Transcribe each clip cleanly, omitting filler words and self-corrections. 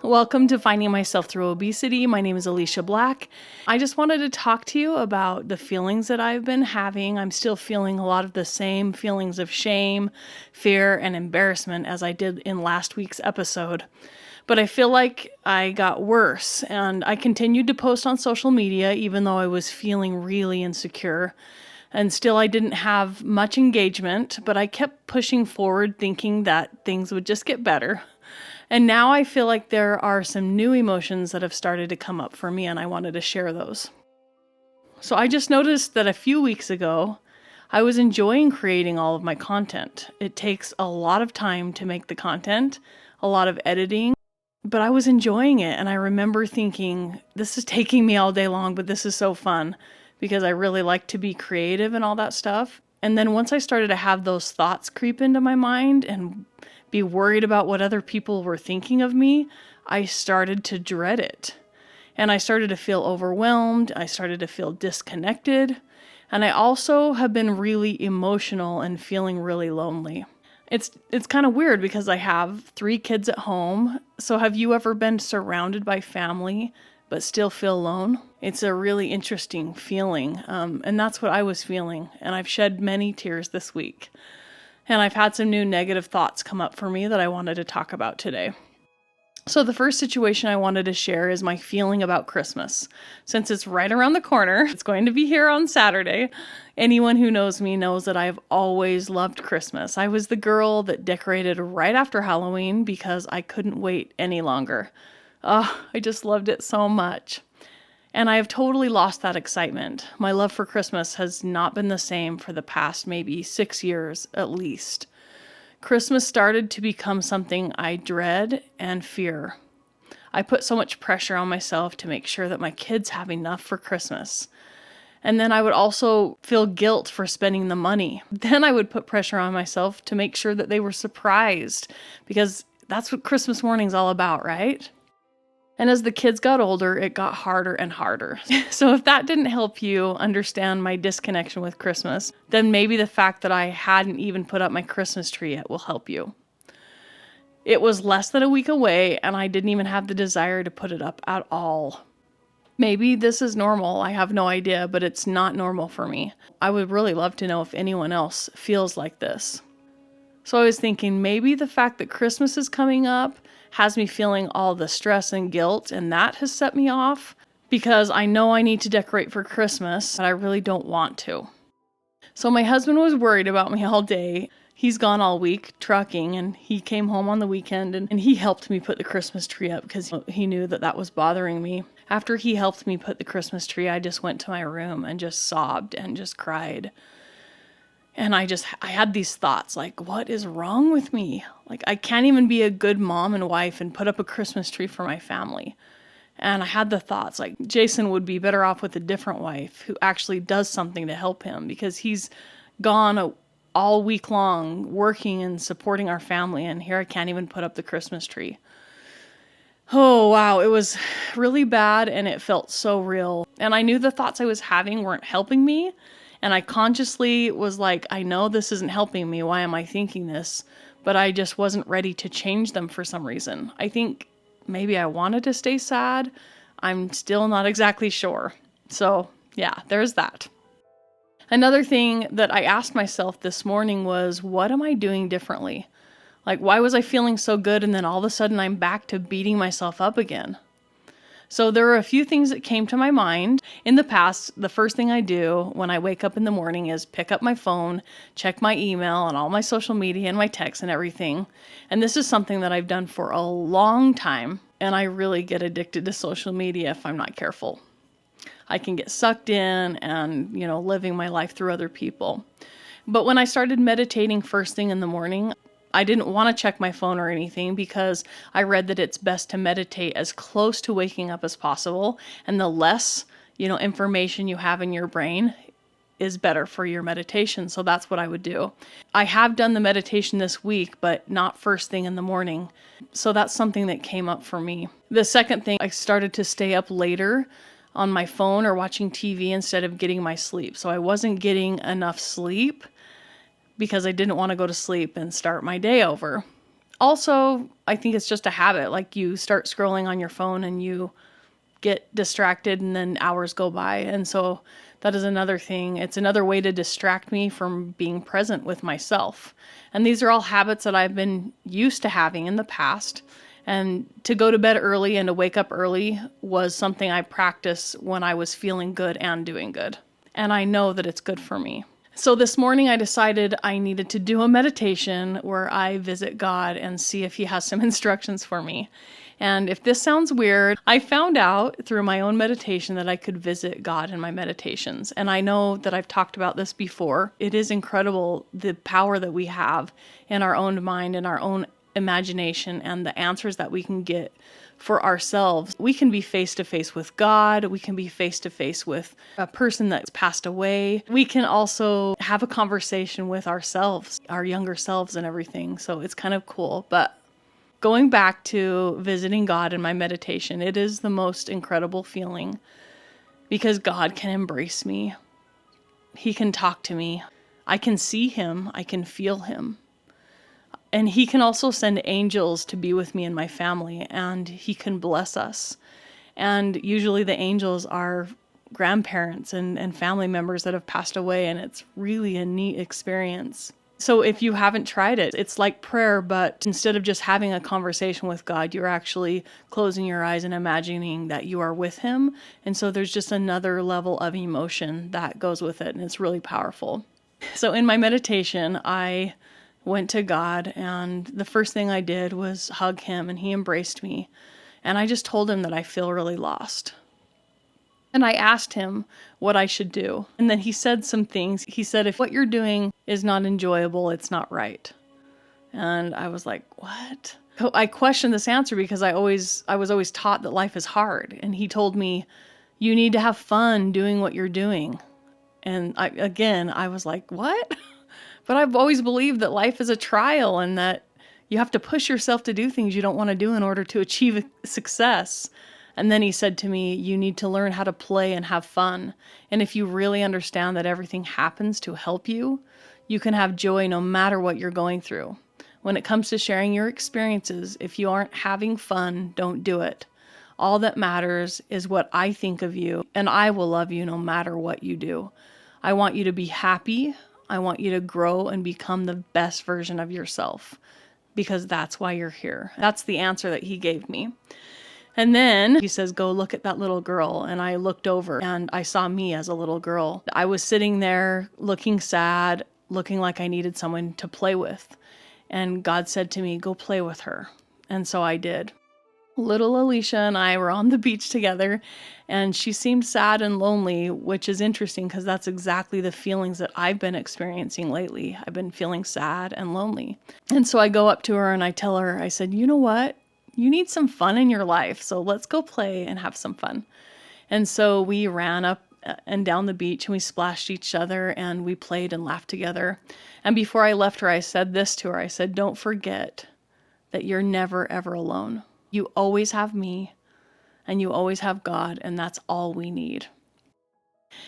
Welcome to Finding Myself Through Obesity. My name is Alicia Black. I just wanted to talk to you about the feelings that I've been having. I'm still feeling a lot of the same feelings of shame, fear, and embarrassment as I did in last week's episode. But I feel like I got worse, and I continued to post on social media even though I was feeling really insecure. And still I didn't have much engagement, but I kept pushing forward thinking that things would just get better. And now I feel like there are some new emotions that have started to come up for me, and I wanted to share those. So I just noticed that a few weeks ago, I was enjoying creating all of my content. It takes a lot of time to make the content, a lot of editing, but I was enjoying it. And I remember thinking, this is taking me all day long, but this is so fun because I really like to be creative and all that stuff. And then once I started to have those thoughts creep into my mind and be worried about what other people were thinking of me, I started to dread it. And I started to feel overwhelmed. I started to feel disconnected. And I also have been really emotional and feeling really lonely. It's kind of weird because I have 3 kids at home. So have you ever been surrounded by family but still feel alone? It's a really interesting feeling. And that's what I was feeling. And I've shed many tears this week. And I've had some new negative thoughts come up for me that I wanted to talk about today. So the first situation I wanted to share is my feeling about Christmas. Since it's right around the corner, it's going to be here on Saturday. Anyone who knows me knows that I've always loved Christmas. I was the girl that decorated right after Halloween because I couldn't wait any longer. I just loved it so much. And I have totally lost that excitement. My love for Christmas has not been the same for the past maybe 6 years at least. Christmas started to become something I dread and fear. I put so much pressure on myself to make sure that my kids have enough for Christmas. And then I would also feel guilt for spending the money. Then I would put pressure on myself to make sure that they were surprised because that's what Christmas morning's all about, right? And as the kids got older, it got harder and harder. So if that didn't help you understand my disconnection with Christmas, then maybe the fact that I hadn't even put up my Christmas tree yet will help you. It was less than a week away, and I didn't even have the desire to put it up at all. Maybe this is normal, I have no idea, but it's not normal for me. I would really love to know if anyone else feels like this. So I was thinking maybe the fact that Christmas is coming up has me feeling all the stress and guilt, and that has set me off because I know I need to decorate for Christmas, but I really don't want to. So my husband was worried about me all day. He's gone all week trucking, and he came home on the weekend, and he helped me put the Christmas tree up because he knew that was bothering me. After he helped me put the Christmas tree, I just went to my room and just sobbed and just cried. And I had these thoughts like, what is wrong with me? Like, I can't even be a good mom and wife and put up a Christmas tree for my family. And I had the thoughts like, Jason would be better off with a different wife who actually does something to help him because he's gone all week long working and supporting our family. And here I can't even put up the Christmas tree. Oh, wow. It was really bad and it felt so real. And I knew the thoughts I was having weren't helping me. And I consciously was like, I know this isn't helping me. Why am I thinking this? But I just wasn't ready to change them for some reason. I think maybe I wanted to stay sad. I'm still not exactly sure. So yeah, there's that. Another thing that I asked myself this morning was, what am I doing differently? Like, why was I feeling so good and then all of a sudden I'm back to beating myself up again? So there are a few things that came to my mind. In the past, the first thing I do when I wake up in the morning is pick up my phone, check my email and all my social media and my texts and everything. And this is something that I've done for a long time. And I really get addicted to social media if I'm not careful. I can get sucked in and, living my life through other people. But when I started meditating first thing in the morning, I didn't want to check my phone or anything because I read that it's best to meditate as close to waking up as possible. And the less, information you have in your brain is better for your meditation. So that's what I would do. I have done the meditation this week, but not first thing in the morning. So that's something that came up for me. The second thing, I started to stay up later on my phone or watching TV instead of getting my sleep. So I wasn't getting enough sleep because I didn't want to go to sleep and start my day over. Also, I think it's just a habit. Like you start scrolling on your phone and you get distracted and then hours go by. And so that is another thing. It's another way to distract me from being present with myself. And these are all habits that I've been used to having in the past. And to go to bed early and to wake up early was something I practiced when I was feeling good and doing good. And I know that it's good for me. So this morning I decided I needed to do a meditation where I visit God and see if he has some instructions for me. And if this sounds weird, I found out through my own meditation that I could visit God in my meditations. And I know that I've talked about this before. It is incredible the power that we have in our own mind and our own imagination and the answers that we can get for ourselves. We can be face to face with God. We can be face to face with a person that's passed away. We can also have a conversation with ourselves, our younger selves and everything. So it's kind of cool. But going back to visiting God in my meditation, it is the most incredible feeling because God can embrace me. He can talk to me. I can see him. I can feel him. And he can also send angels to be with me and my family, and he can bless us. And usually the angels are grandparents and family members that have passed away, and it's really a neat experience. So if you haven't tried it, it's like prayer, but instead of just having a conversation with God, you're actually closing your eyes and imagining that you are with him. And so there's just another level of emotion that goes with it, and it's really powerful. So in my meditation, I went to God, and the first thing I did was hug him, and he embraced me. And I just told him that I feel really lost. And I asked him what I should do. And then he said some things. He said, if what you're doing is not enjoyable, it's not right. And I was like, what? I questioned this answer because I was always taught that life is hard. And he told me, you need to have fun doing what you're doing. And I was like, what? But I've always believed that life is a trial and that you have to push yourself to do things you don't want to do in order to achieve success. And then he said to me, you need to learn how to play and have fun. And if you really understand that everything happens to help you, you can have joy no matter what you're going through. When it comes to sharing your experiences, if you aren't having fun, don't do it. All that matters is what I think of you, and I will love you no matter what you do. I want you to be happy. I want you to grow and become the best version of yourself because that's why you're here. That's the answer that he gave me. And then he says, go look at that little girl. And I looked over and I saw me as a little girl. I was sitting there looking sad, looking like I needed someone to play with. And God said to me, go play with her. And so I did. Little Alicia and I were on the beach together, and she seemed sad and lonely, which is interesting because that's exactly the feelings that I've been experiencing lately. I've been feeling sad and lonely. And so I go up to her and I tell her, I said, you know what? You need some fun in your life, so let's go play and have some fun. And so we ran up and down the beach and we splashed each other and we played and laughed together. And before I left her, I said this to her. I said, don't forget that you're never, ever alone. You always have me and you always have God, and that's all we need.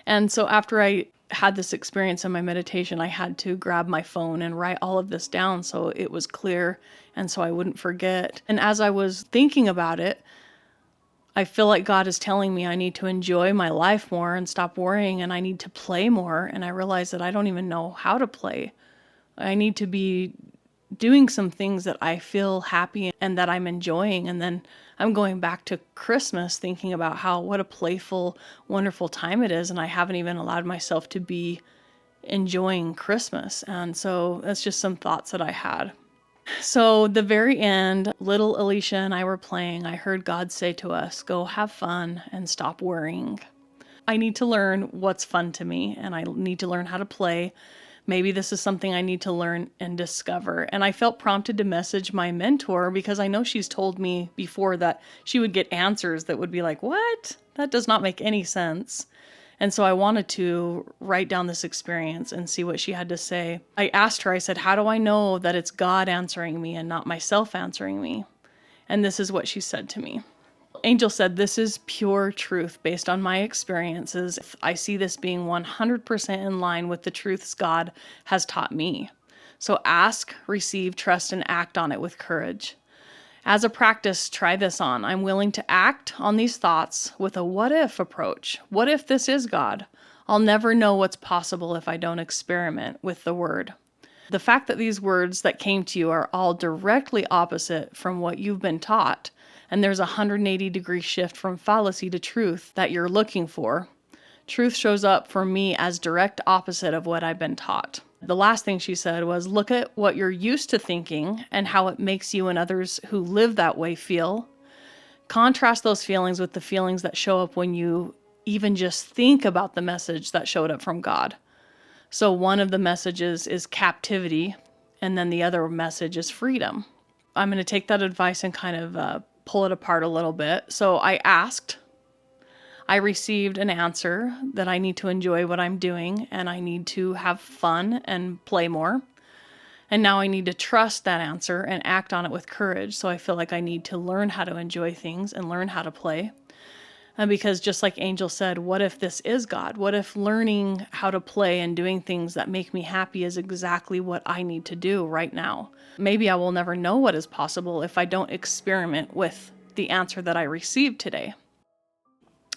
And so after I had this experience in my meditation, I had to grab my phone and write all of this down so it was clear and so I wouldn't forget. And as I was thinking about it, I feel like God is telling me I need to enjoy my life more and stop worrying, and I need to play more. And I realize that I don't even know how to play. I need to be doing some things that I feel happy and that I'm enjoying. And then I'm going back to Christmas thinking about what a playful, wonderful time it is. And I haven't even allowed myself to be enjoying Christmas. And so that's just some thoughts that I had. So the very end, little Alicia and I were playing. I heard God say to us, go have fun and stop worrying. I need to learn what's fun to me, and I need to learn how to play. Maybe this is something I need to learn and discover. And I felt prompted to message my mentor because I know she's told me before that she would get answers that would be like, what? That does not make any sense. And so I wanted to write down this experience and see what she had to say. I asked her, I said, how do I know that it's God answering me and not myself answering me? And this is what she said to me. Angel said, this is pure truth based on my experiences. I see this being 100% in line with the truths God has taught me. So ask, receive, trust, and act on it with courage. As a practice, try this on. I'm willing to act on these thoughts with a what if approach. What if this is God? I'll never know what's possible if I don't experiment with the word. The fact that these words that came to you are all directly opposite from what you've been taught, and there's a 180-degree shift from fallacy to truth that you're looking for. Truth shows up for me as direct opposite of what I've been taught. The last thing she said was, look at what you're used to thinking and how it makes you and others who live that way feel. Contrast those feelings with the feelings that show up when you even just think about the message that showed up from God. So one of the messages is captivity, and then the other message is freedom. I'm going to take that advice and kind of pull it apart a little bit. So I asked, I received an answer that I need to enjoy what I'm doing and I need to have fun and play more. And now I need to trust that answer and act on it with courage. So I feel like I need to learn how to enjoy things and learn how to play. And because just like Angel said, what if this is God? What if learning how to play and doing things that make me happy is exactly what I need to do right now? Maybe I will never know what is possible if I don't experiment with the answer that I received today.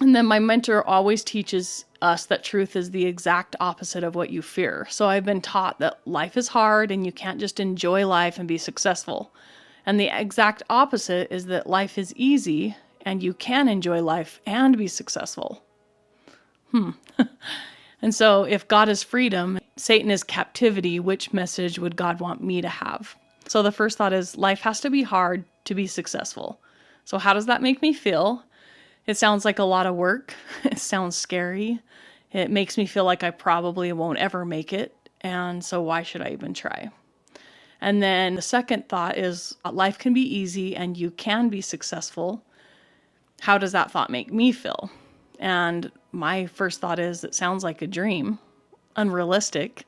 And then my mentor always teaches us that truth is the exact opposite of what you fear. So I've been taught that life is hard and you can't just enjoy life and be successful. And the exact opposite is that life is easy and you can enjoy life and be successful. And so if God is freedom, Satan is captivity, which message would God want me to have? So the first thought is life has to be hard to be successful. So how does that make me feel? It sounds like a lot of work. It sounds scary. It makes me feel like I probably won't ever make it. And so why should I even try? And then the second thought is life can be easy and you can be successful. How does that thought make me feel? And my first thought is it sounds like a dream, unrealistic.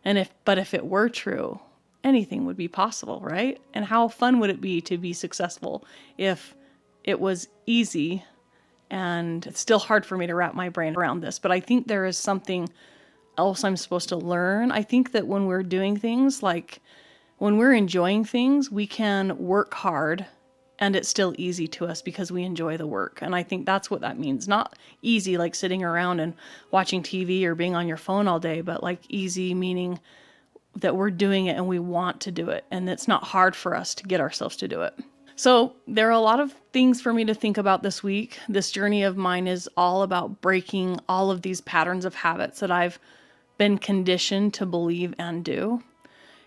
But if it were true, anything would be possible, right? And how fun would it be to be successful if it was easy? And it's still hard for me to wrap my brain around this, but I think there is something else I'm supposed to learn. I think that when we're doing things, like when we're enjoying things, we can work hard and it's still easy to us because we enjoy the work. And I think that's what that means. Not easy like sitting around and watching TV or being on your phone all day, but like easy meaning that we're doing it and we want to do it. And it's not hard for us to get ourselves to do it. So there are a lot of things for me to think about this week. This journey of mine is all about breaking all of these patterns of habits that I've been conditioned to believe and do,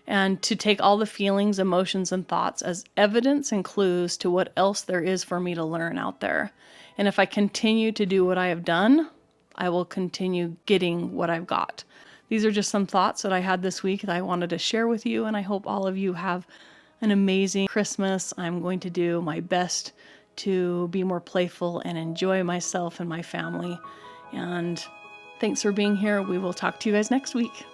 and to take all the feelings, emotions, and thoughts as evidence and clues to what else there is for me to learn out there. And if I continue to do what I have done, I will continue getting what I've got. These are just some thoughts that I had this week that I wanted to share with you, and I hope all of you have an amazing Christmas. I'm going to do my best to be more playful and enjoy myself and my family. And thanks for being here. We will talk to you guys next week.